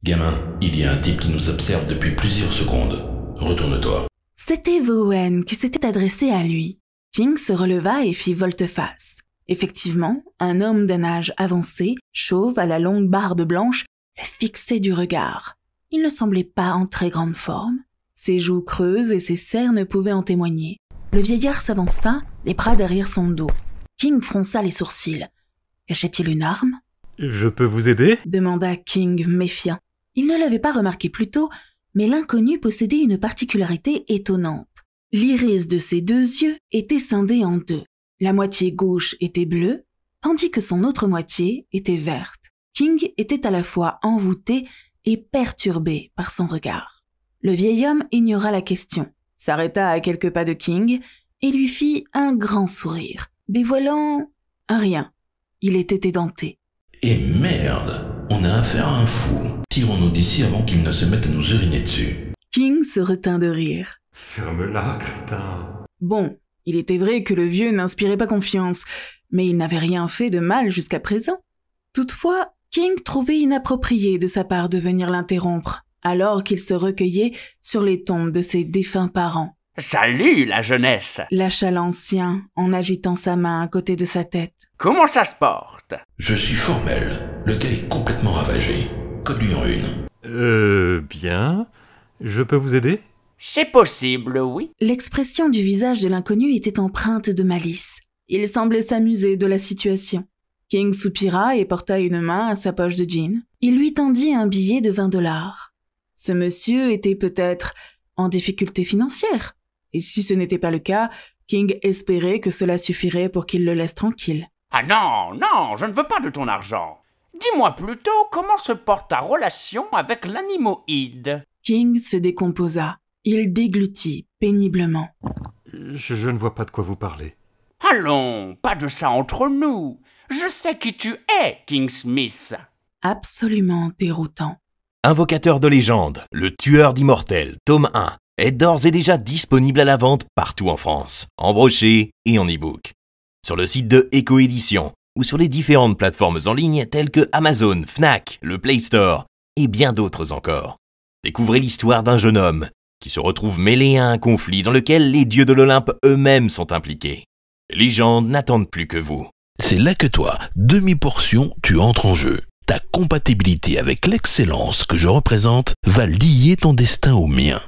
Gamin, il y a un type qui nous observe depuis plusieurs secondes. Retourne-toi. C'était Vowen qui s'était adressé à lui. King se releva et fit volte-face. Effectivement, un homme d'un âge avancé, chauve à la longue barbe blanche, le fixait du regard. Il ne semblait pas en très grande forme. Ses joues creuses et ses cernes pouvaient en témoigner. Le vieillard s'avança, les bras derrière son dos. King fronça les sourcils. Cachait-il une arme? « Je peux vous aider ?» demanda King, méfiant. Il ne l'avait pas remarqué plus tôt, mais l'inconnu possédait une particularité étonnante. L'iris de ses deux yeux était scindé en deux. La moitié gauche était bleue, tandis que son autre moitié était verte. King était à la fois envoûté et perturbé par son regard. Le vieil homme ignora la question, s'arrêta à quelques pas de King et lui fit un grand sourire, dévoilant rien. Il était édenté. Et merde, on a affaire à un fou. Tirons-nous d'ici avant qu'il ne se mette à nous uriner dessus. King se retint de rire. « Ferme-la, crétin !» Bon, il était vrai que le vieux n'inspirait pas confiance, mais il n'avait rien fait de mal jusqu'à présent. Toutefois, King trouvait inapproprié de sa part de venir l'interrompre, alors qu'il se recueillait sur les tombes de ses défunts parents. « Salut, la jeunesse !» lâcha l'ancien en agitant sa main à côté de sa tête. « Comment ça se porte ?» Je suis formel. Le gars est complètement ravagé. Code-lui en une. Bien. Je peux vous aider ?» C'est possible, oui. L'expression du visage de l'inconnu était empreinte de malice. Il semblait s'amuser de la situation. King soupira et porta une main à sa poche de jean. Il lui tendit un billet de $20. Ce monsieur était peut-être en difficulté financière. Et si ce n'était pas le cas, King espérait que cela suffirait pour qu'il le laisse tranquille. « Ah non, non, je ne veux pas de ton argent. Dis-moi plutôt comment se porte ta relation avec l'animoïde. » King se décomposa. Il déglutit péniblement. Je ne vois pas de quoi vous parlez. « Allons, pas de ça entre nous. Je sais qui tu es, King Smith. » Absolument déroutant. Invocateur de légende, le tueur d'immortels, tome 1, est d'ores et déjà disponible à la vente partout en France, en brochet et en e-book. Sur le site de Eco-Édition ou sur les différentes plateformes en ligne telles que Amazon, Fnac, le Play Store et bien d'autres encore. Découvrez l'histoire d'un jeune homme qui se retrouve mêlé à un conflit dans lequel les dieux de l'Olympe eux-mêmes sont impliqués. Les légendes n'attendent plus que vous. C'est là que toi, demi-portion, tu entres en jeu. Ta compatibilité avec l'excellence que je représente va lier ton destin au mien.